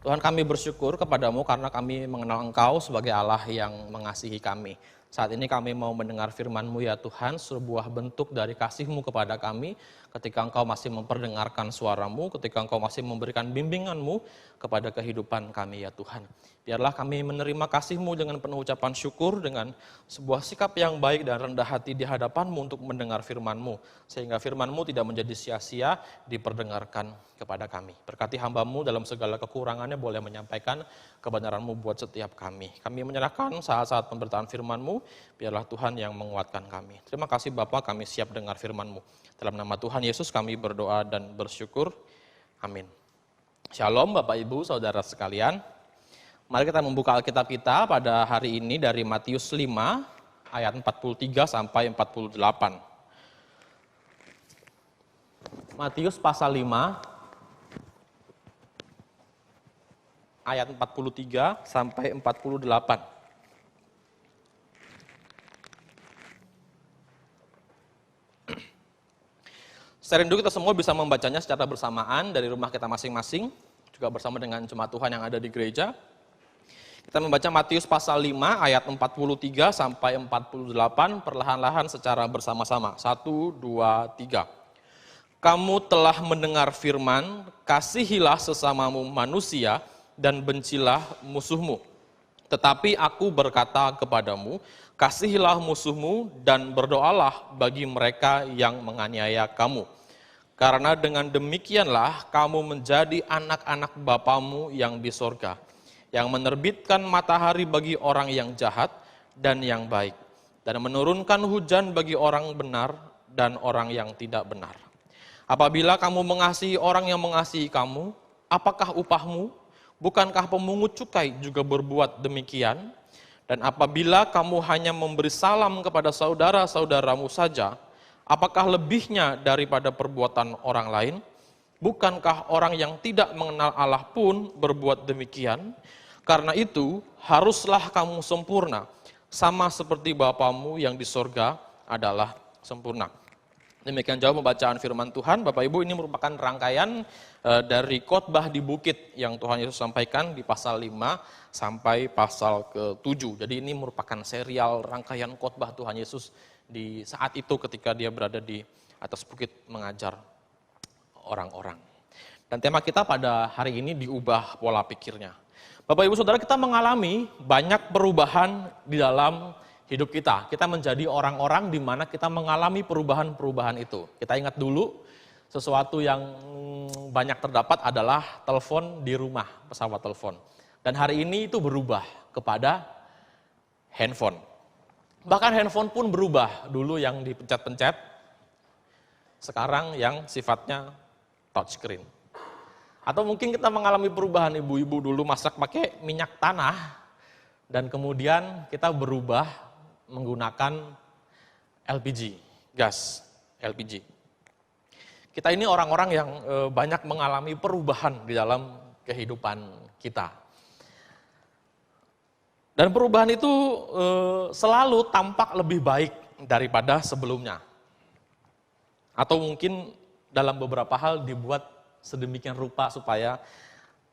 Tuhan, kami bersyukur kepadamu karena kami mengenal Engkau sebagai Allah yang mengasihi kami. Saat ini kami mau mendengar firman-Mu ya Tuhan, sebuah bentuk dari kasih-Mu kepada kami, ketika Engkau masih memperdengarkan suara-Mu, ketika Engkau masih memberikan bimbingan-Mu kepada kehidupan kami ya Tuhan. Biarlah kami menerima kasih-Mu dengan penuh ucapan syukur, dengan sebuah sikap yang baik dan rendah hati di hadapan-Mu untuk mendengar firman-Mu, sehingga firman-Mu tidak menjadi sia-sia diperdengarkan kepada kami. Berkati hamba-Mu dalam segala kekurangannya boleh menyampaikan kebenaran-Mu buat setiap kami. Kami menyerahkan saat-saat pemberitaan firman-Mu, biarlah Tuhan yang menguatkan kami. Terima kasih Bapa, kami siap dengar firman-Mu. Dalam nama Tuhan Yesus kami berdoa dan bersyukur. Amin. Shalom Bapak Ibu, Saudara sekalian. Mari kita membuka Alkitab kita pada hari ini dari Matius 5 ayat 43 sampai 48. Matius pasal 5 ayat 43 sampai 48. Saya rindu kita semua bisa membacanya secara bersamaan dari rumah kita masing-masing, juga bersama dengan jemaat Tuhan yang ada di gereja. Kita membaca Matius pasal 5 ayat 43 sampai 48 perlahan-lahan secara bersama-sama. 1, 2, 3. Kamu telah mendengar firman, kasihilah sesamamu manusia dan bencilah musuhmu. Tetapi aku berkata kepadamu, kasihilah musuhmu dan berdoalah bagi mereka yang menganiaya kamu. Karena dengan demikianlah kamu menjadi anak-anak Bapamu yang di sorga, yang menerbitkan matahari bagi orang yang jahat dan yang baik, dan menurunkan hujan bagi orang benar dan orang yang tidak benar. Apabila kamu mengasihi orang yang mengasihi kamu, apakah upahmu? Bukankah pemungut cukai juga berbuat demikian? Dan apabila kamu hanya memberi salam kepada saudara-saudaramu saja, apakah lebihnya daripada perbuatan orang lain? Bukankah orang yang tidak mengenal Allah pun berbuat demikian? Karena itu, haruslah kamu sempurna, sama seperti Bapamu yang di sorga adalah sempurna. Demikian jauh pembacaan firman Tuhan. Bapak Ibu, ini merupakan rangkaian dari khotbah di bukit yang Tuhan Yesus sampaikan di pasal 5 sampai pasal ke-7. Jadi ini merupakan serial rangkaian khotbah Tuhan Yesus di saat itu ketika dia berada di atas bukit mengajar orang-orang. Dan tema kita pada hari ini diubah pola pikirnya. Bapak Ibu Saudara, kita mengalami banyak perubahan di dalam hidup kita. Kita menjadi orang-orang di mana kita mengalami perubahan-perubahan itu. Kita ingat dulu sesuatu yang banyak terdapat adalah telepon di rumah, pesawat telepon. Dan hari ini itu berubah kepada handphone. Bahkan handphone pun berubah, dulu yang dipencet-pencet, sekarang yang sifatnya touchscreen. Atau mungkin kita mengalami perubahan, ibu-ibu dulu masak pakai minyak tanah, dan kemudian kita berubah menggunakan LPG, gas LPG. Kita ini orang-orang yang banyak mengalami perubahan di dalam kehidupan kita. Dan perubahan itu selalu tampak lebih baik daripada sebelumnya. Atau mungkin dalam beberapa hal dibuat sedemikian rupa supaya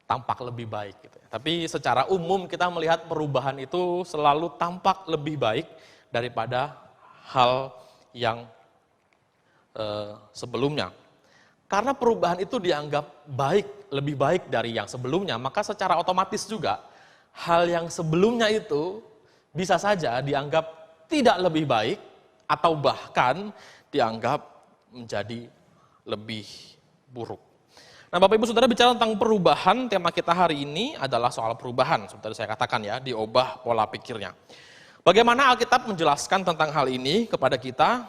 tampak lebih baik. Gitu. Tapi secara umum kita melihat perubahan itu selalu tampak lebih baik daripada hal yang sebelumnya. Karena perubahan itu dianggap baik, lebih baik dari yang sebelumnya, maka secara otomatis juga hal yang sebelumnya itu bisa saja dianggap tidak lebih baik atau bahkan dianggap menjadi lebih buruk. Nah Bapak Ibu Saudara, bicara tentang perubahan, tema kita hari ini adalah soal perubahan. Seperti saya katakan ya, diubah pola pikirnya. Bagaimana Alkitab menjelaskan tentang hal ini kepada kita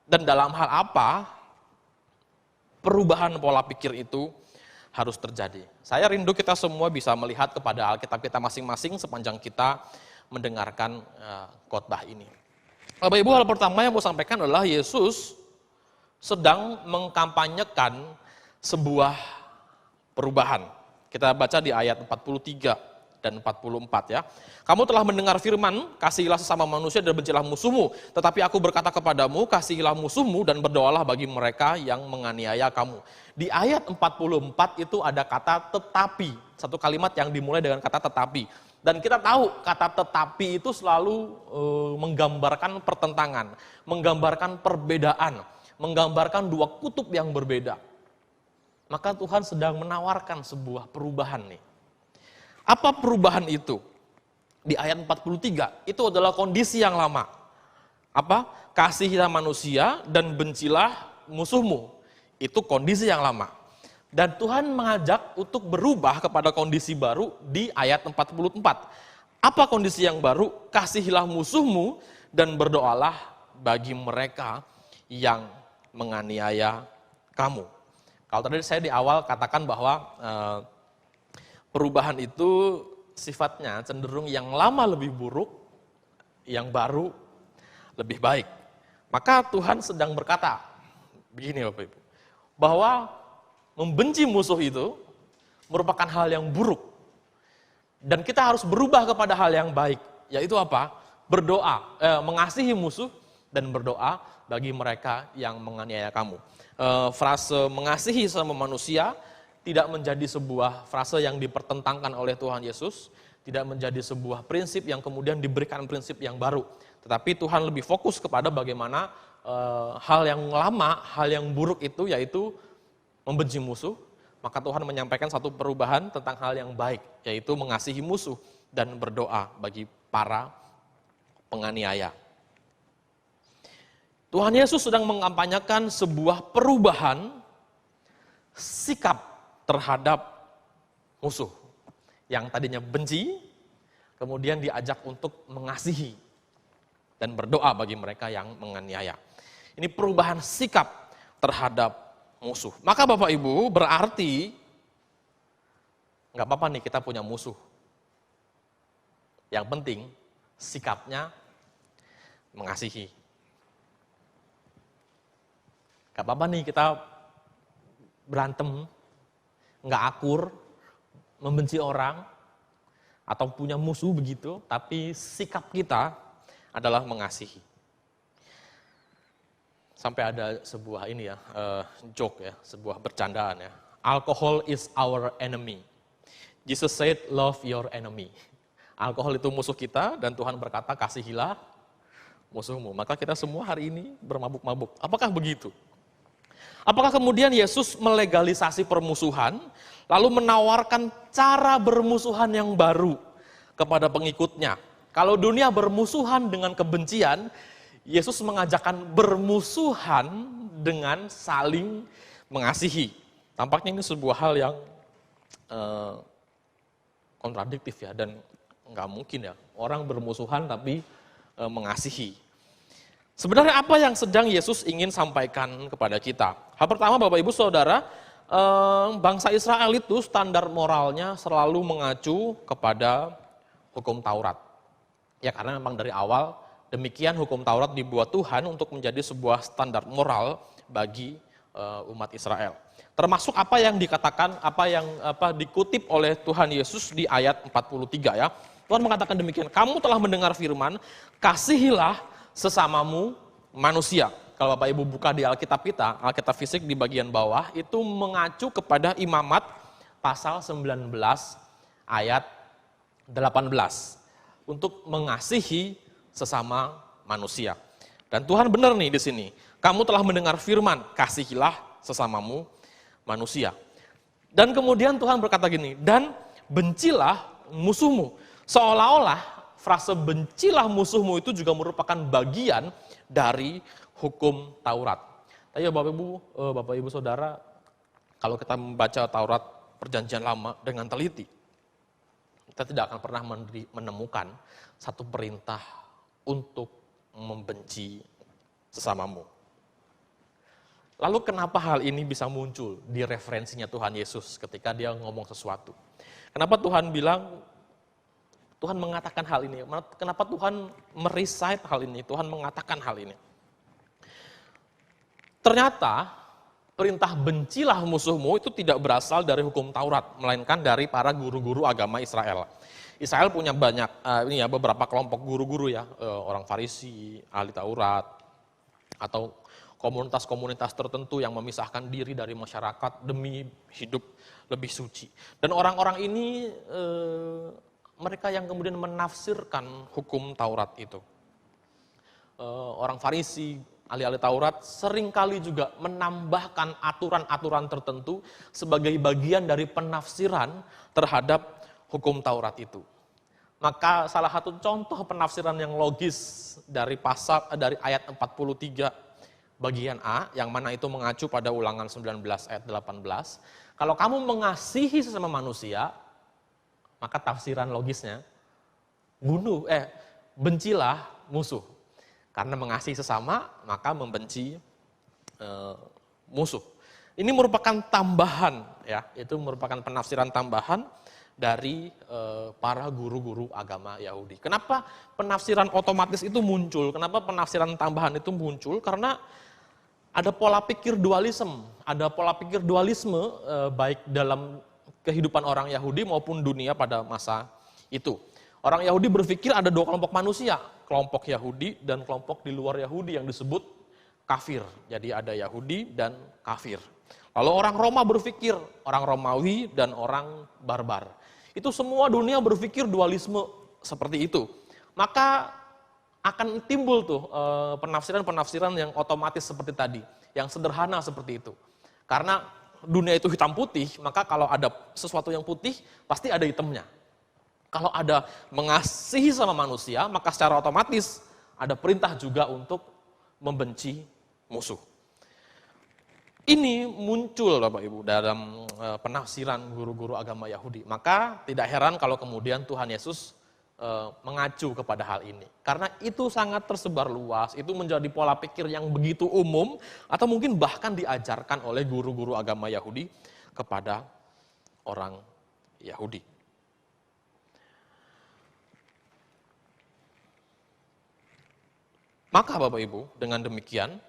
dan dalam hal apa perubahan pola pikir itu harus terjadi. Saya rindu kita semua bisa melihat kepada Alkitab kita masing-masing sepanjang kita mendengarkan khotbah ini. Bapak Ibu, hal pertama yang mau sampaikan adalah Yesus sedang mengkampanyekan sebuah perubahan. Kita baca di ayat 43 dan 44 ya. Kamu telah mendengar firman, kasihilah sesama manusia dan bencilah musuhmu. Tetapi aku berkata kepadamu, kasihilah musuhmu dan berdoalah bagi mereka yang menganiaya kamu. Di ayat 44 itu ada kata tetapi. satu kalimat yang dimulai dengan kata tetapi. Dan kita tahu kata tetapi itu selalu menggambarkan pertentangan, menggambarkan perbedaan, menggambarkan dua kutub yang berbeda. Maka Tuhan sedang menawarkan sebuah perubahan nih. Apa perubahan itu? Di ayat 43, itu adalah kondisi yang lama. Apa? Kasihilah manusia dan bencilah musuhmu. Itu kondisi yang lama. Dan Tuhan mengajak untuk berubah kepada kondisi baru di ayat 44. Apa kondisi yang baru? Kasihilah musuhmu dan berdoalah bagi mereka yang menganiaya kamu. Kalau tadi saya di awal katakan bahwa perubahan itu sifatnya cenderung yang lama lebih buruk, yang baru lebih baik. Maka Tuhan sedang berkata, begini Bapak Ibu, bahwa membenci musuh itu merupakan hal yang buruk. Dan kita harus berubah kepada hal yang baik, yaitu apa? Berdoa, mengasihi musuh dan berdoa bagi mereka yang menganiaya kamu. Frase mengasihi sama manusia tidak menjadi sebuah frase yang dipertentangkan oleh Tuhan Yesus, tidak menjadi sebuah prinsip yang kemudian diberikan prinsip yang baru. Tetapi Tuhan lebih fokus kepada bagaimana hal yang lama, hal yang buruk itu yaitu membenci musuh, maka Tuhan menyampaikan satu perubahan tentang hal yang baik, yaitu mengasihi musuh dan berdoa bagi para penganiaya. Tuhan Yesus sedang mengampanyakan sebuah perubahan sikap terhadap musuh yang tadinya benci, kemudian diajak untuk mengasihi dan berdoa bagi mereka yang menganiaya. Ini perubahan sikap terhadap musuh. Maka Bapak Ibu berarti nggak apa-apa nih kita punya musuh. Yang penting sikapnya mengasihi. Nggak apa-apa nih kita berantem, nggak akur, membenci orang, atau punya musuh begitu, tapi sikap kita adalah mengasihi. Sampai ada sebuah ini ya, joke ya, sebuah bercandaan ya. Alcohol is our enemy. Jesus said, love your enemy. Alkohol itu musuh kita dan Tuhan berkata, kasihilah musuhmu. Maka kita semua hari ini bermabuk-mabuk. Apakah begitu? Apakah kemudian Yesus melegalisasi permusuhan, lalu menawarkan cara bermusuhan yang baru kepada pengikutnya? Kalau dunia bermusuhan dengan kebencian, Yesus mengajarkan bermusuhan dengan saling mengasihi. Tampaknya ini sebuah hal yang kontradiktif ya, dan nggak mungkin ya orang bermusuhan tapi mengasihi. Sebenarnya apa yang sedang Yesus ingin sampaikan kepada kita? Hal pertama Bapak Ibu Saudara, bangsa Israel itu standar moralnya selalu mengacu kepada hukum Taurat. Ya karena memang dari awal demikian hukum Taurat dibuat Tuhan untuk menjadi sebuah standar moral bagi umat Israel. Termasuk apa yang dikatakan, apa yang dikutip oleh Tuhan Yesus di ayat 43 ya. Tuhan mengatakan demikian, kamu telah mendengar firman, kasihilah sesamamu manusia. Kalau Bapak Ibu buka di Alkitab kita, Alkitab fisik di bagian bawah, itu mengacu kepada Imamat pasal 19 ayat 18. Untuk mengasihi sesama manusia. Dan Tuhan benar nih di sini, kamu telah mendengar firman, kasihilah sesamamu manusia. Dan kemudian Tuhan berkata gini, dan bencilah musuhmu. Seolah-olah frase bencilah musuhmu itu juga merupakan bagian dari hukum Taurat. Tapi Bapak Ibu Saudara, kalau kita membaca Taurat Perjanjian Lama dengan teliti, kita tidak akan pernah menemukan satu perintah untuk membenci sesamamu. Lalu kenapa hal ini bisa muncul di referensinya Tuhan Yesus ketika dia ngomong sesuatu? Kenapa Tuhan bilang, Tuhan mengatakan hal ini? Kenapa Tuhan merecite hal ini? Tuhan mengatakan hal ini. Ternyata perintah bencilah musuhmu itu tidak berasal dari hukum Taurat, melainkan dari para guru-guru agama Israel. Israel punya banyak, beberapa kelompok guru-guru ya, orang Farisi, ahli Taurat, atau komunitas-komunitas tertentu yang memisahkan diri dari masyarakat demi hidup lebih suci. Dan orang-orang ini mereka yang kemudian menafsirkan hukum Taurat itu. Orang Farisi, ahli-ahli Taurat seringkali juga menambahkan aturan-aturan tertentu sebagai bagian dari penafsiran terhadap hukum Taurat itu. Maka salah satu contoh penafsiran yang logis dari ayat 43 bagian A, yang mana itu mengacu pada Ulangan 19 ayat 18. Kalau kamu mengasihi sesama manusia, maka tafsiran logisnya bencilah musuh. Karena mengasihi sesama, maka membenci musuh. Ini merupakan tambahan, ya, itu merupakan penafsiran tambahan dari para guru-guru agama Yahudi. Kenapa penafsiran otomatis itu muncul? Kenapa penafsiran tambahan itu muncul? Karena ada pola pikir dualisme, baik dalam kehidupan orang Yahudi maupun dunia pada masa itu. Orang Yahudi berpikir ada dua kelompok manusia, kelompok Yahudi dan kelompok di luar Yahudi yang disebut kafir. Jadi ada Yahudi dan kafir. Lalu orang Roma berpikir, orang Romawi dan orang barbar. Itu semua dunia berpikir dualisme seperti itu. Maka akan timbul tuh penafsiran-penafsiran yang otomatis seperti tadi, yang sederhana seperti itu. Karena dunia itu hitam putih, maka kalau ada sesuatu yang putih, pasti ada hitamnya. Kalau ada mengasihi sama manusia, maka secara otomatis ada perintah juga untuk membenci musuh. Ini muncul Bapak Ibu dalam penafsiran guru-guru agama Yahudi. Maka tidak heran kalau kemudian Tuhan Yesus mengacu kepada hal ini. Karena itu sangat tersebar luas, itu menjadi pola pikir yang begitu umum, atau mungkin bahkan diajarkan oleh guru-guru agama Yahudi kepada orang Yahudi. Maka Bapak Ibu, dengan demikian,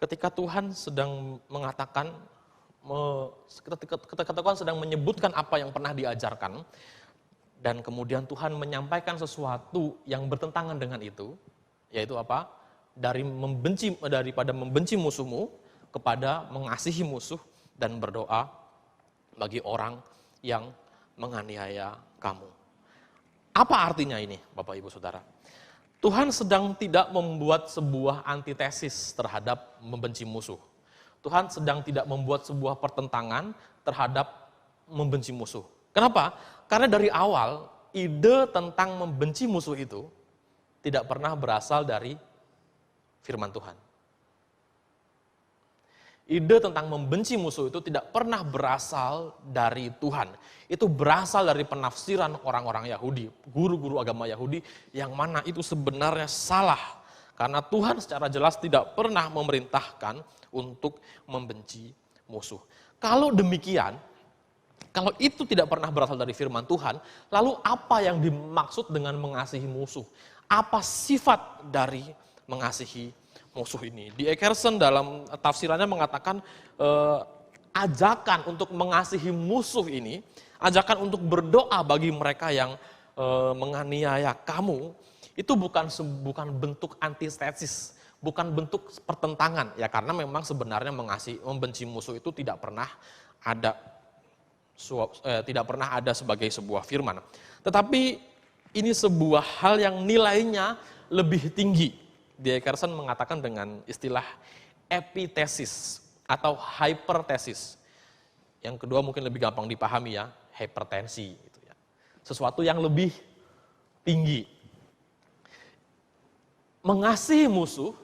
ketika Tuhan sedang mengatakan, ketika Tuhan sedang menyebutkan apa yang pernah diajarkan, dan kemudian Tuhan menyampaikan sesuatu yang bertentangan dengan itu, yaitu apa? Daripada membenci musuhmu, kepada mengasihi musuh dan berdoa bagi orang yang menganiaya kamu. Apa artinya ini, Bapak Ibu Saudara? Tuhan sedang tidak membuat sebuah antitesis terhadap membenci musuh. Tuhan sedang tidak membuat sebuah pertentangan terhadap membenci musuh. Kenapa? Karena dari awal, ide tentang membenci musuh itu tidak pernah berasal dari firman Tuhan. Ide tentang membenci musuh itu tidak pernah berasal dari Tuhan. Itu berasal dari penafsiran orang-orang Yahudi, guru-guru agama Yahudi, yang mana itu sebenarnya salah. Karena Tuhan secara jelas tidak pernah memerintahkan untuk membenci musuh. Kalau demikian, kalau itu tidak pernah berasal dari firman Tuhan, lalu apa yang dimaksud dengan mengasihi musuh? Apa sifat dari mengasihi musuh ini? Di Eckerson dalam tafsirannya mengatakan ajakan untuk mengasihi musuh ini, ajakan untuk berdoa bagi mereka yang menganiaya kamu, itu bukan bentuk antitesis, bukan bentuk pertentangan. Ya karena memang sebenarnya membenci musuh itu tidak pernah ada sebagai sebuah firman. Tetapi ini sebuah hal yang nilainya lebih tinggi. Di Eckerson mengatakan dengan istilah epitesis atau hypertesis. Yang kedua mungkin lebih gampang dipahami ya, hipertensi. Gitu ya. Sesuatu yang lebih tinggi. Mengasihi musuh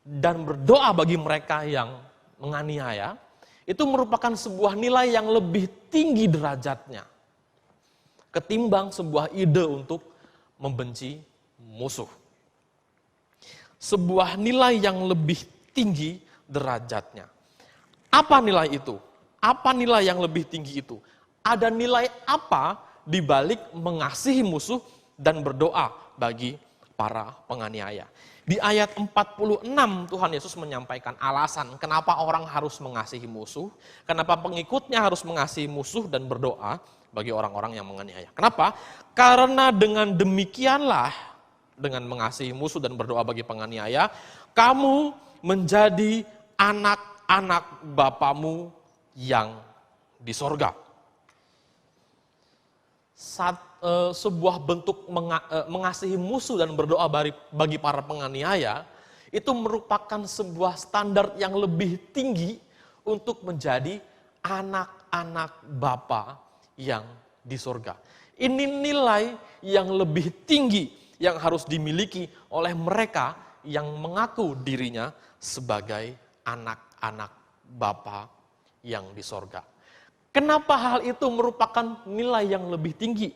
dan berdoa bagi mereka yang menganiaya, itu merupakan sebuah nilai yang lebih tinggi derajatnya ketimbang sebuah ide untuk membenci musuh. Sebuah nilai yang lebih tinggi derajatnya. Apa nilai itu? Apa nilai yang lebih tinggi itu? Ada nilai apa di balik mengasihi musuh dan berdoa bagi para penganiaya? Di ayat 46 Tuhan Yesus menyampaikan alasan kenapa orang harus mengasihi musuh, kenapa pengikutnya harus mengasihi musuh dan berdoa bagi orang-orang yang menganiaya. Kenapa? Karena dengan demikianlah, dengan mengasihi musuh dan berdoa bagi penganiaya, kamu menjadi anak-anak Bapamu yang di sorga. Sebuah bentuk mengasihi musuh dan berdoa bagi para penganiaya, itu merupakan sebuah standar yang lebih tinggi untuk menjadi anak-anak Bapa yang di sorga. Ini nilai yang lebih tinggi yang harus dimiliki oleh mereka yang mengaku dirinya sebagai anak-anak Bapa yang di sorga. Kenapa hal itu merupakan nilai yang lebih tinggi?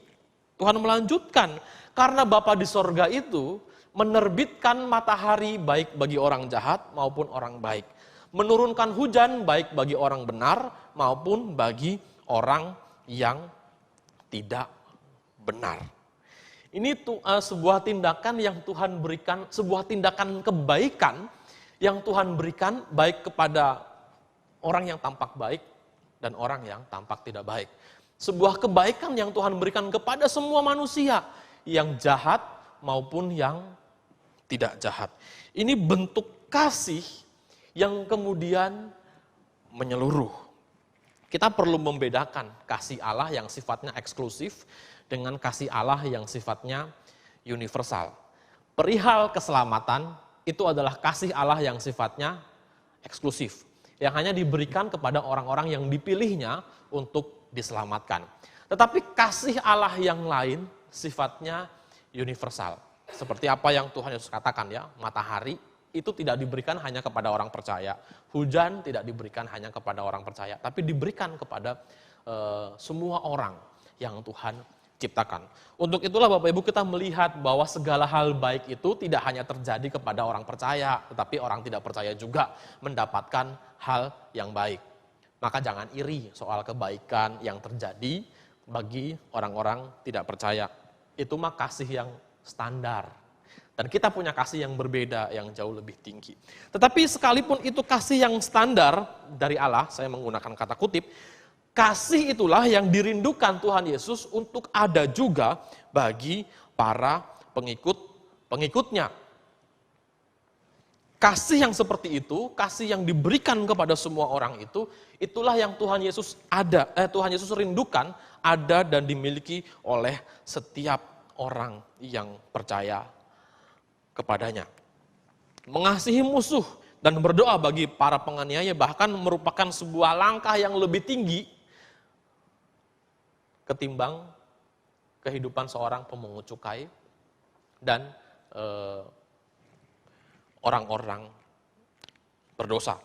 Tuhan melanjutkan, karena Bapa di sorga itu menerbitkan matahari baik bagi orang jahat maupun orang baik. Menurunkan hujan baik bagi orang benar maupun bagi orang yang tidak benar. Ini sebuah tindakan yang Tuhan berikan, sebuah tindakan kebaikan yang Tuhan berikan baik kepada orang yang tampak baik dan orang yang tampak tidak baik. Sebuah kebaikan yang Tuhan berikan kepada semua manusia, yang jahat maupun yang tidak jahat. Ini bentuk kasih yang kemudian menyeluruh. Kita perlu membedakan kasih Allah yang sifatnya eksklusif dengan kasih Allah yang sifatnya universal. Perihal keselamatan itu adalah kasih Allah yang sifatnya eksklusif, yang hanya diberikan kepada orang-orang yang dipilihnya untuk diselamatkan. Tetapi kasih Allah yang lain sifatnya universal. Seperti apa yang Tuhan Yesus katakan ya, matahari itu tidak diberikan hanya kepada orang percaya. Hujan tidak diberikan hanya kepada orang percaya, tapi diberikan kepada semua orang yang Tuhan ciptakan. Untuk itulah Bapak Ibu kita melihat bahwa segala hal baik itu tidak hanya terjadi kepada orang percaya, tetapi orang tidak percaya juga mendapatkan hal yang baik. Maka jangan iri soal kebaikan yang terjadi bagi orang-orang tidak percaya. Itu mah kasih yang standar. Dan kita punya kasih yang berbeda, yang jauh lebih tinggi. Tetapi sekalipun itu kasih yang standar dari Allah, saya menggunakan kata kutip, kasih itulah yang dirindukan Tuhan Yesus untuk ada juga bagi para pengikut-pengikutnya. Kasih yang seperti itu, kasih yang diberikan kepada semua orang itu, itulah yang Tuhan Yesus Tuhan Yesus rindukan ada dan dimiliki oleh setiap orang yang percaya kepadanya. Mengasihi musuh dan berdoa bagi para penganiaya bahkan merupakan sebuah langkah yang lebih tinggi ketimbang kehidupan seorang pemungut cukai dan orang-orang berdosa.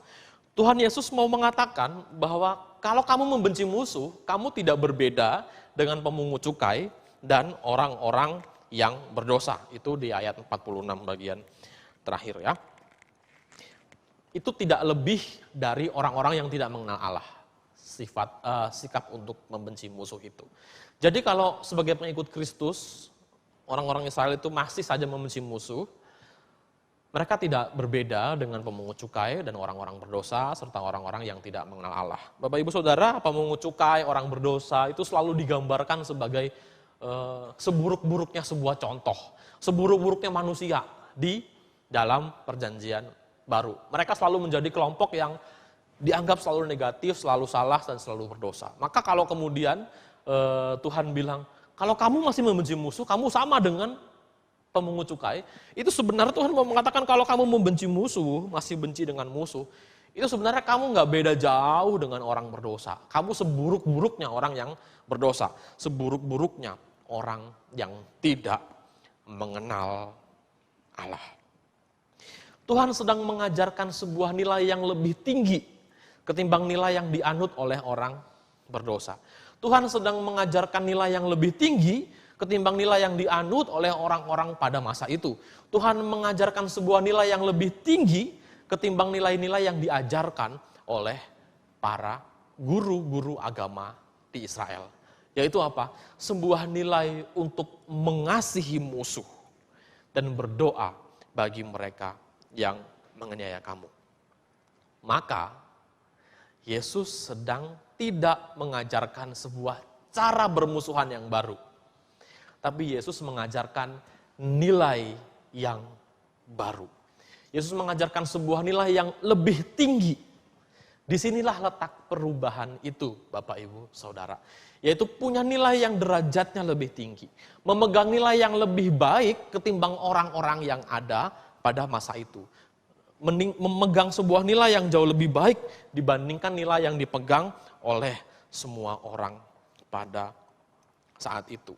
Tuhan Yesus mau mengatakan bahwa kalau kamu membenci musuh, kamu tidak berbeda dengan pemungut cukai dan orang-orang yang berdosa. Itu di ayat 46 bagian terakhir ya. Itu tidak lebih dari orang-orang yang tidak mengenal Allah. Sikap untuk membenci musuh itu. Jadi kalau sebagai pengikut Kristus, orang-orang Israel itu masih saja membenci musuh, mereka tidak berbeda dengan pemungut cukai dan orang-orang berdosa serta orang-orang yang tidak mengenal Allah. Bapak Ibu Saudara, pemungut cukai, orang berdosa itu selalu digambarkan sebagai seburuk-buruknya sebuah contoh, seburuk-buruknya manusia di dalam perjanjian baru. Mereka selalu menjadi kelompok yang dianggap selalu negatif, selalu salah, dan selalu berdosa. Maka kalau kemudian Tuhan bilang, kalau kamu masih membenci musuh, kamu sama dengan pemungut cukai, itu sebenarnya Tuhan mau mengatakan kalau kamu membenci musuh, masih benci dengan musuh, itu sebenarnya kamu nggak beda jauh dengan orang berdosa. Kamu seburuk-buruknya orang yang berdosa, seburuk-buruknya orang yang tidak mengenal Allah. Tuhan sedang mengajarkan sebuah nilai yang lebih tinggi ketimbang nilai yang dianut oleh orang berdosa. Tuhan sedang mengajarkan nilai yang lebih tinggi ketimbang nilai yang dianut oleh orang-orang pada masa itu. Tuhan mengajarkan sebuah nilai yang lebih tinggi ketimbang nilai-nilai yang diajarkan oleh para guru-guru agama di Israel. Yaitu apa? Sebuah nilai untuk mengasihi musuh dan berdoa bagi mereka yang menganiaya kamu. Maka Yesus sedang tidak mengajarkan sebuah cara bermusuhan yang baru. Tapi Yesus mengajarkan nilai yang baru. Yesus mengajarkan sebuah nilai yang lebih tinggi. Disinilah letak perubahan itu, Bapak, Ibu, Saudara. Yaitu punya nilai yang derajatnya lebih tinggi. Memegang nilai yang lebih baik ketimbang orang-orang yang ada pada masa itu. Memegang sebuah nilai yang jauh lebih baik dibandingkan nilai yang dipegang oleh semua orang pada saat itu.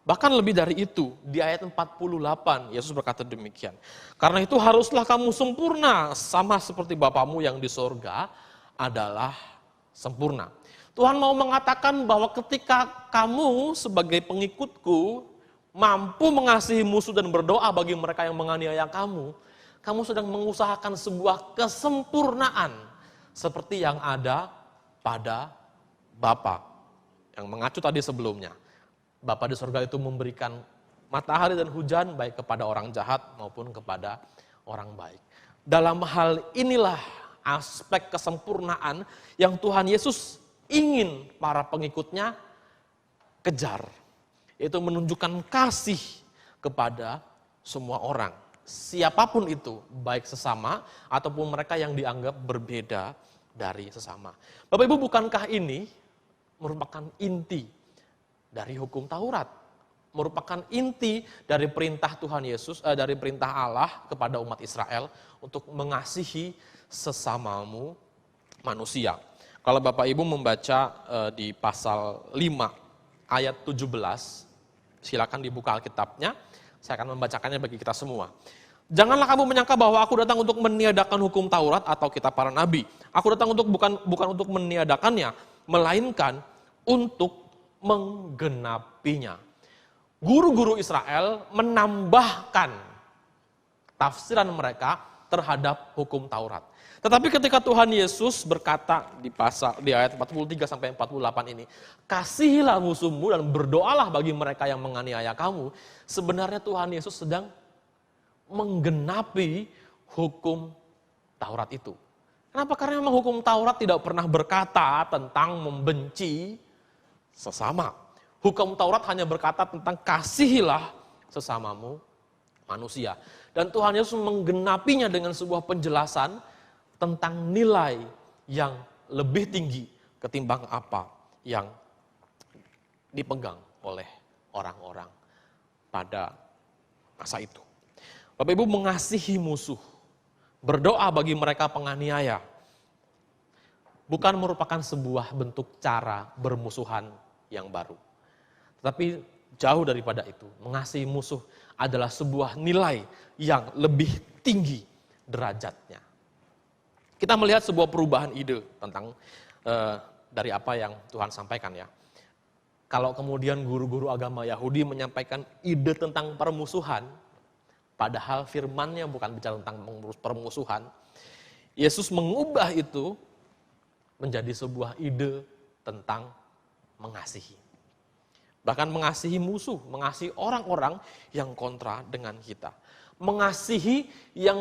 Bahkan lebih dari itu, di ayat 48 Yesus berkata demikian. Karena itu haruslah kamu sempurna, sama seperti Bapamu yang di sorga adalah sempurna. Tuhan mau mengatakan bahwa ketika kamu sebagai pengikutku mampu mengasihi musuh dan berdoa bagi mereka yang menganiaya kamu sedang mengusahakan sebuah kesempurnaan seperti yang ada pada Bapa yang mengacu tadi sebelumnya. Bapa di surga itu memberikan matahari dan hujan baik kepada orang jahat maupun kepada orang baik. Dalam hal inilah aspek kesempurnaan yang Tuhan Yesus ingin para pengikutnya kejar. Yaitu menunjukkan kasih kepada semua orang. Siapapun itu, baik sesama ataupun mereka yang dianggap berbeda dari sesama. Bapak Ibu, bukankah ini merupakan inti dari hukum Taurat, merupakan inti dari perintah Tuhan Yesus, dari perintah Allah kepada umat Israel untuk mengasihi sesamamu manusia. Kalau Bapak Ibu membaca di pasal 5 ayat 17, silakan dibuka Alkitabnya, saya akan membacakannya bagi kita semua. Janganlah kamu menyangka bahwa aku datang untuk meniadakan hukum Taurat atau kitab para nabi. Aku datang untuk bukan untuk meniadakannya, melainkan untuk menggenapinya. Guru-guru Israel menambahkan tafsiran mereka terhadap hukum Taurat. Tetapi ketika Tuhan Yesus berkata di ayat 43 sampai 48 ini, kasihilah musuhmu dan berdoalah bagi mereka yang menganiaya kamu. Sebenarnya Tuhan Yesus sedang menggenapi hukum Taurat itu. Kenapa? Karena memang hukum Taurat tidak pernah berkata tentang membenci sesama. Hukum Taurat hanya berkata tentang kasihilah sesamamu manusia. Dan Tuhan Yesus menggenapinya dengan sebuah penjelasan tentang nilai yang lebih tinggi ketimbang apa yang dipegang oleh orang-orang pada masa itu. Bapak Ibu, mengasihi musuh, berdoa bagi mereka penganiaya, bukan merupakan sebuah bentuk cara bermusuhan yang baru. Tetapi jauh daripada itu, mengasihi musuh adalah sebuah nilai yang lebih tinggi derajatnya. Kita melihat sebuah perubahan ide tentang dari apa yang Tuhan sampaikan ya. Kalau kemudian guru-guru agama Yahudi menyampaikan ide tentang permusuhan, padahal firman-Nya bukan bicara tentang permusuhan, Yesus mengubah itu menjadi sebuah ide tentang mengasihi. Bahkan mengasihi musuh, mengasihi orang-orang yang kontra dengan kita. Mengasihi yang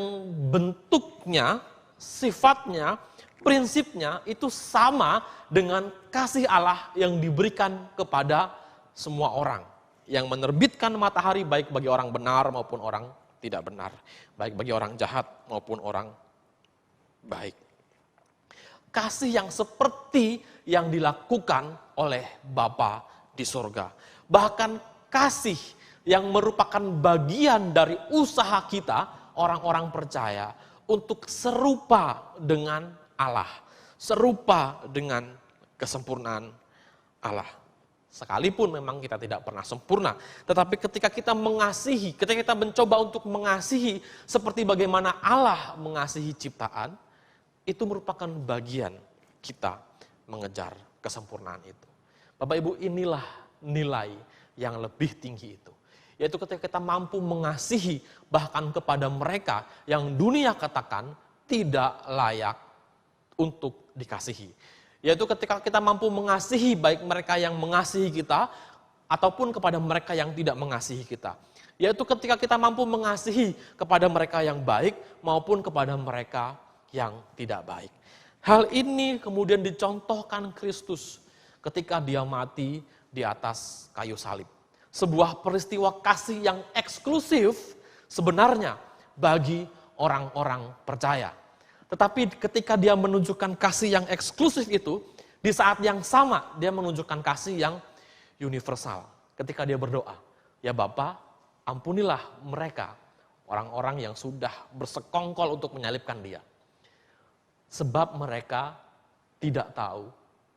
bentuknya, sifatnya, prinsipnya itu sama dengan kasih Allah yang diberikan kepada semua orang. Yang menerbitkan matahari baik bagi orang benar maupun orang tidak benar. Baik bagi orang jahat maupun orang baik. Kasih yang seperti yang dilakukan oleh Bapa di sorga. Bahkan kasih yang merupakan bagian dari usaha kita, orang-orang percaya, untuk serupa dengan Allah. Serupa dengan kesempurnaan Allah. Sekalipun memang kita tidak pernah sempurna. Tetapi ketika kita mengasihi, ketika kita mencoba untuk mengasihi seperti bagaimana Allah mengasihi ciptaan, itu merupakan bagian kita mengejar kesempurnaan itu. Bapak Ibu, inilah nilai yang lebih tinggi itu. Yaitu ketika kita mampu mengasihi bahkan kepada mereka yang dunia katakan tidak layak untuk dikasihi. Yaitu ketika kita mampu mengasihi baik mereka yang mengasihi kita ataupun kepada mereka yang tidak mengasihi kita. Yaitu ketika kita mampu mengasihi kepada mereka yang baik maupun kepada mereka yang tidak baik. Hal ini kemudian dicontohkan Kristus ketika dia mati di atas kayu salib. Sebuah peristiwa kasih yang eksklusif sebenarnya bagi orang-orang percaya. Tetapi ketika dia menunjukkan kasih yang eksklusif itu, di saat yang sama dia menunjukkan kasih yang universal. Ketika dia berdoa, ya Bapa, ampunilah mereka, orang-orang yang sudah bersekongkol untuk menyalibkan dia. Sebab mereka tidak tahu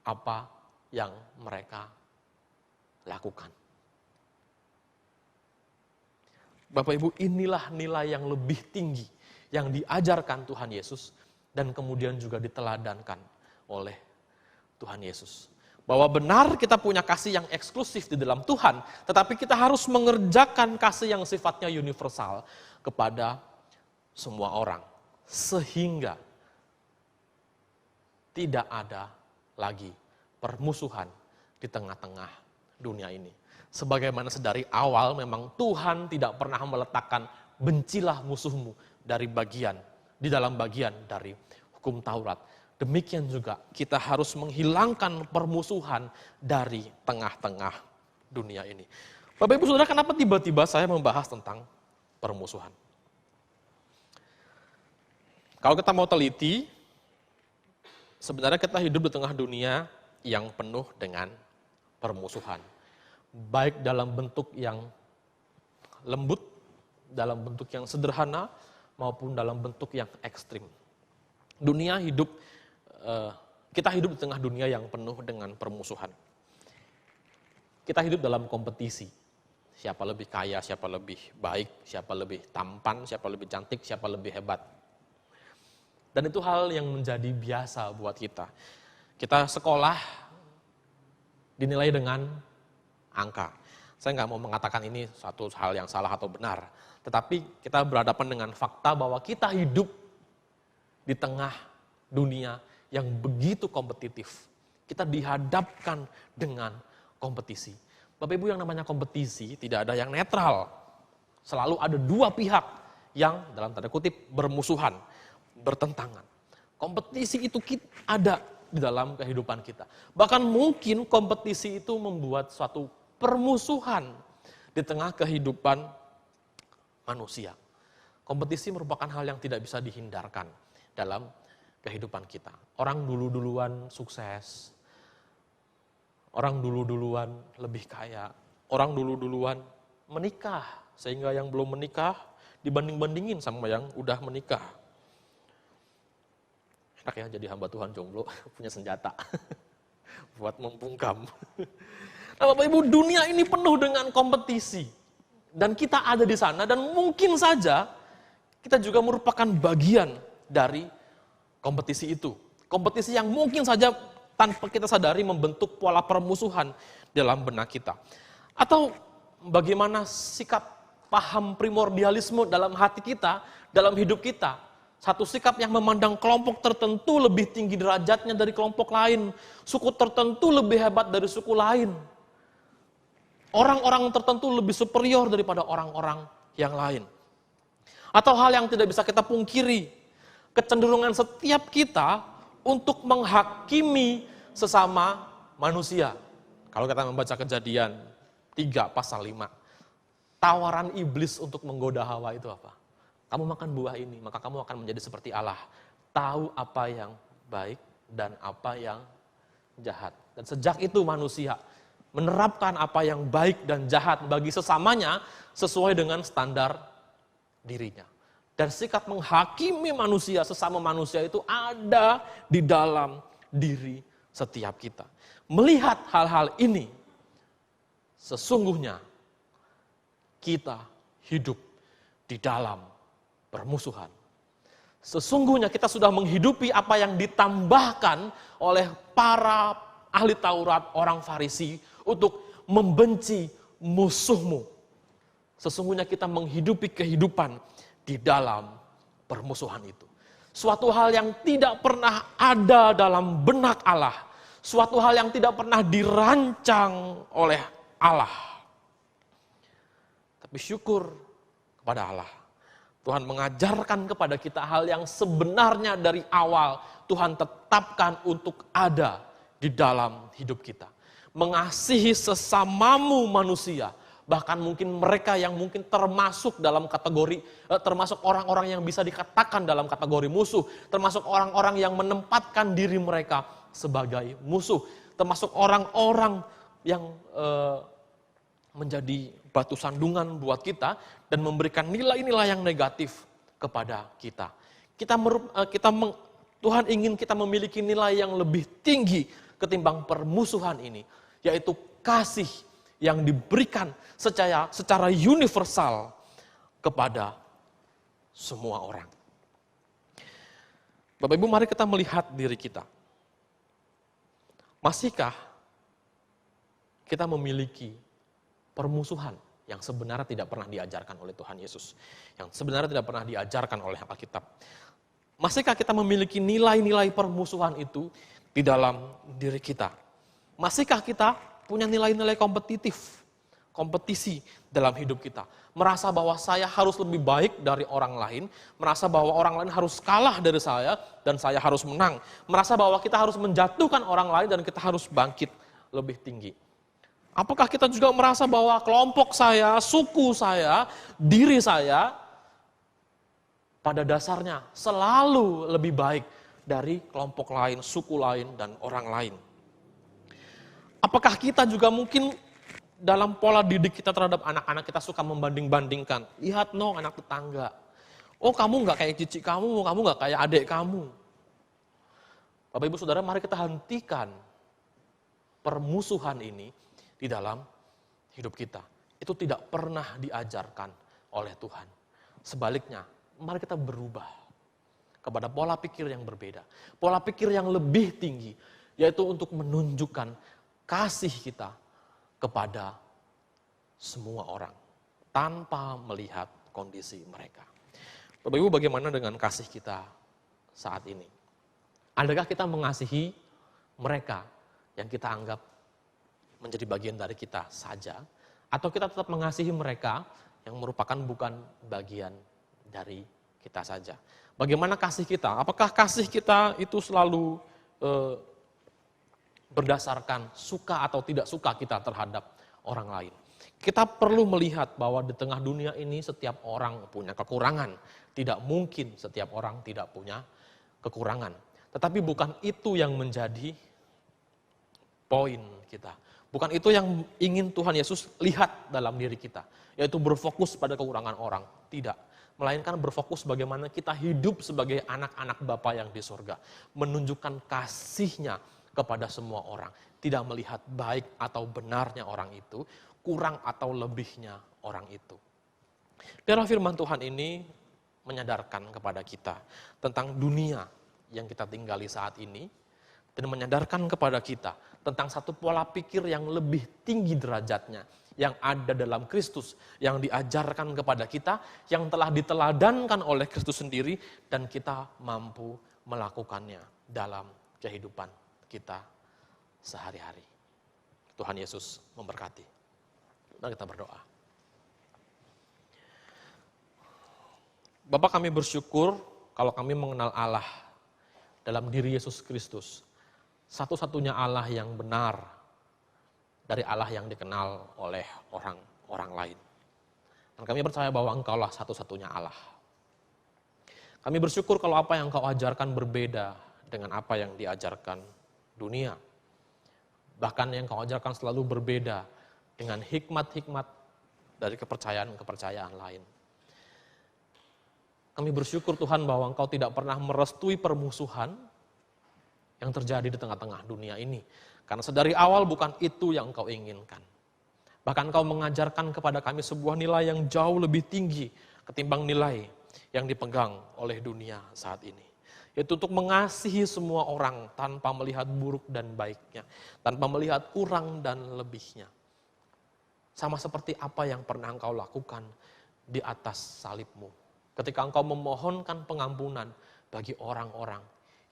apa yang mereka lakukan. Bapak Ibu, inilah nilai yang lebih tinggi yang diajarkan Tuhan Yesus dan kemudian juga diteladankan oleh Tuhan Yesus. Bahwa benar kita punya kasih yang eksklusif di dalam Tuhan, tetapi kita harus mengerjakan kasih yang sifatnya universal kepada semua orang. Sehingga tidak ada lagi permusuhan di tengah-tengah dunia ini. Sebagaimana sedari awal memang Tuhan tidak pernah meletakkan bencilah musuhmu di dalam bagian dari hukum Taurat. Demikian juga kita harus menghilangkan permusuhan dari tengah-tengah dunia ini. Bapak Ibu Saudara, kenapa tiba-tiba saya membahas tentang permusuhan? Kalau kita mau teliti, sebenarnya kita hidup di tengah dunia yang penuh dengan permusuhan. Baik dalam bentuk yang lembut, dalam bentuk yang sederhana, maupun dalam bentuk yang ekstrim. Kita hidup di tengah dunia yang penuh dengan permusuhan. Kita hidup dalam kompetisi. Siapa lebih kaya, siapa lebih baik, siapa lebih tampan, siapa lebih cantik, siapa lebih hebat. Dan itu hal yang menjadi biasa buat kita. Kita sekolah dinilai dengan angka. Saya nggak mau mengatakan ini suatu hal yang salah atau benar. Tetapi kita berhadapan dengan fakta bahwa kita hidup di tengah dunia yang begitu kompetitif. Kita dihadapkan dengan kompetisi. Bapak Ibu, yang namanya kompetisi tidak ada yang netral. Selalu ada dua pihak yang dalam tanda kutip bermusuhan, bertentangan. Kompetisi itu ada di dalam kehidupan kita. Bahkan mungkin kompetisi itu membuat suatu permusuhan di tengah kehidupan manusia. Kompetisi merupakan hal yang tidak bisa dihindarkan dalam kehidupan kita. Orang dulu-duluan sukses, orang dulu-duluan lebih kaya, orang dulu-duluan menikah, sehingga yang belum menikah dibanding-bandingin sama yang udah menikah. Enak ya jadi hamba Tuhan jomblo, punya senjata buat membungkam. Nah Bapak Ibu, dunia ini penuh dengan kompetisi. Dan kita ada di sana dan mungkin saja kita juga merupakan bagian dari kompetisi itu. Kompetisi yang mungkin saja tanpa kita sadari membentuk pola permusuhan dalam benak kita. Atau bagaimana sikap paham primordialisme dalam hati kita, dalam hidup kita. Satu sikap yang memandang kelompok tertentu lebih tinggi derajatnya dari kelompok lain. Suku tertentu lebih hebat dari suku lain. Orang-orang tertentu lebih superior daripada orang-orang yang lain. Atau hal yang tidak bisa kita pungkiri, kecenderungan setiap kita untuk menghakimi sesama manusia. Kalau kita membaca Kejadian 3 pasal 5, tawaran iblis untuk menggoda Hawa itu apa? Kamu makan buah ini, maka kamu akan menjadi seperti Allah. Tahu apa yang baik dan apa yang jahat. Dan sejak itu manusia menerapkan apa yang baik dan jahat bagi sesamanya sesuai dengan standar dirinya. Dan sikap menghakimi manusia, sesama manusia itu ada di dalam diri setiap kita. Melihat hal-hal ini, sesungguhnya kita hidup di dalam permusuhan. Sesungguhnya kita sudah menghidupi apa yang ditambahkan oleh para ahli Taurat, orang Farisi, untuk membenci musuhmu. Sesungguhnya kita menghidupi kehidupan di dalam permusuhan itu. Suatu hal yang tidak pernah ada dalam benak Allah. Suatu hal yang tidak pernah dirancang oleh Allah. Tapi syukur kepada Allah. Tuhan mengajarkan kepada kita hal yang sebenarnya dari awal Tuhan tetapkan untuk ada di dalam hidup kita. Mengasihi sesamamu manusia Bahkan mungkin mereka yang mungkin termasuk dalam kategori, termasuk orang-orang yang bisa dikatakan dalam kategori musuh. Termasuk orang-orang yang menempatkan diri mereka sebagai musuh. Termasuk orang-orang yang menjadi batu sandungan buat kita dan memberikan nilai-nilai yang negatif kepada kita. Tuhan ingin kita memiliki nilai yang lebih tinggi ketimbang permusuhan ini, yaitu kasih yang diberikan secara universal kepada semua orang. Bapak Ibu, mari kita melihat diri kita. Masihkah kita memiliki permusuhan yang sebenarnya tidak pernah diajarkan oleh Tuhan Yesus, yang sebenarnya tidak pernah diajarkan oleh Alkitab? Masihkah kita memiliki nilai-nilai permusuhan itu di dalam diri kita? Masihkah kita punya nilai-nilai kompetisi dalam hidup kita? Merasa bahwa saya harus lebih baik dari orang lain, merasa bahwa orang lain harus kalah dari saya dan saya harus menang. Merasa bahwa kita harus menjatuhkan orang lain dan kita harus bangkit lebih tinggi. Apakah kita juga merasa bahwa kelompok saya, suku saya, diri saya pada dasarnya selalu lebih baik dari kelompok lain, suku lain, dan orang lain? Apakah kita juga mungkin dalam pola didik kita terhadap anak-anak kita suka membanding-bandingkan? Lihat anak tetangga. Oh, kamu nggak kayak cici kamu nggak kayak adik kamu. Bapak Ibu Saudara, mari kita hentikan permusuhan ini di dalam hidup kita. Itu tidak pernah diajarkan oleh Tuhan. Sebaliknya, mari kita berubah kepada pola pikir yang berbeda. Pola pikir yang lebih tinggi, yaitu untuk menunjukkan kasih kita kepada semua orang tanpa melihat kondisi mereka. Bapak Ibu, bagaimana dengan kasih kita saat ini? Adakah kita mengasihi mereka yang kita anggap menjadi bagian dari kita saja, atau kita tetap mengasihi mereka yang merupakan bukan bagian dari kita saja? Bagaimana kasih kita? Apakah kasih kita itu selalu berdasarkan suka atau tidak suka kita terhadap orang lain? Kita perlu melihat bahwa di tengah dunia ini setiap orang punya kekurangan. Tidak mungkin setiap orang tidak punya kekurangan. Tetapi bukan itu yang menjadi poin kita. Bukan itu yang ingin Tuhan Yesus lihat dalam diri kita. Yaitu berfokus pada kekurangan orang. Tidak. Melainkan berfokus bagaimana kita hidup sebagai anak-anak Bapa yang di surga. Menunjukkan kasih-Nya kepada semua orang. Tidak melihat baik atau benarnya orang itu, kurang atau lebihnya orang itu. Biarlah firman Tuhan ini menyadarkan kepada kita tentang dunia yang kita tinggali saat ini, dan menyadarkan kepada kita tentang satu pola pikir yang lebih tinggi derajatnya, yang ada dalam Kristus, yang diajarkan kepada kita, yang telah diteladankan oleh Kristus sendiri, dan kita mampu melakukannya dalam kehidupan kita sehari-hari. Tuhan Yesus memberkati. Mari kita berdoa. Bapa, kami bersyukur kalau kami mengenal Allah dalam diri Yesus Kristus. Satu-satunya Allah yang benar dari Allah yang dikenal oleh orang-orang lain. Dan kami percaya bahwa Engkaulah satu-satunya Allah. Kami bersyukur kalau apa yang Engkau ajarkan berbeda dengan apa yang diajarkan dunia. Bahkan yang Kau ajarkan selalu berbeda dengan hikmat-hikmat dari kepercayaan-kepercayaan lain. Kami bersyukur Tuhan bahwa Engkau tidak pernah merestui permusuhan yang terjadi di tengah-tengah dunia ini. Karena sedari awal bukan itu yang Engkau inginkan. Bahkan Engkau mengajarkan kepada kami sebuah nilai yang jauh lebih tinggi ketimbang nilai yang dipegang oleh dunia saat ini. Yaitu untuk mengasihi semua orang tanpa melihat buruk dan baiknya. Tanpa melihat kurang dan lebihnya. Sama seperti apa yang pernah Engkau lakukan di atas salib-Mu. Ketika Engkau memohonkan pengampunan bagi orang-orang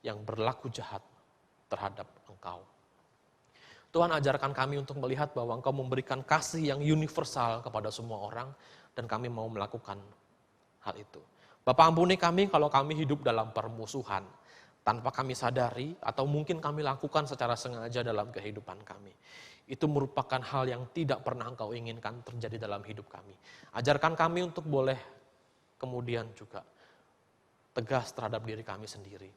yang berlaku jahat terhadap Engkau. Tuhan, ajarkan kami untuk melihat bahwa Engkau memberikan kasih yang universal kepada semua orang, dan kami mau melakukan hal itu. Bapa, ampuni kami kalau kami hidup dalam permusuhan tanpa kami sadari, atau mungkin kami lakukan secara sengaja dalam kehidupan kami. itu merupakan hal yang tidak pernah Engkau inginkan terjadi dalam hidup kami. Ajarkan kami untuk boleh kemudian juga tegas terhadap diri kami sendiri.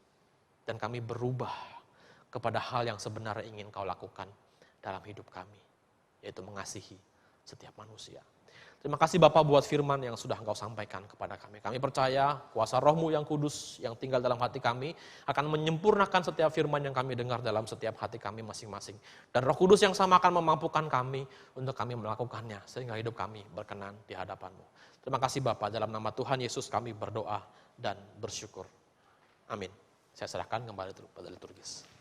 Dan kami berubah kepada hal yang sebenarnya ingin Kau lakukan dalam hidup kami. Yaitu mengasihi setiap manusia. Terima kasih Bapak buat firman yang sudah Engkau sampaikan kepada kami. Kami percaya kuasa Roh-Mu yang kudus yang tinggal dalam hati kami akan menyempurnakan setiap firman yang kami dengar dalam setiap hati kami masing-masing. Dan Roh Kudus yang sama akan memampukan kami untuk kami melakukannya sehingga hidup kami berkenan di hadapan-Mu. Terima kasih Bapak, dalam nama Tuhan Yesus kami berdoa dan bersyukur. Amin. Saya serahkan kembali pada liturgis.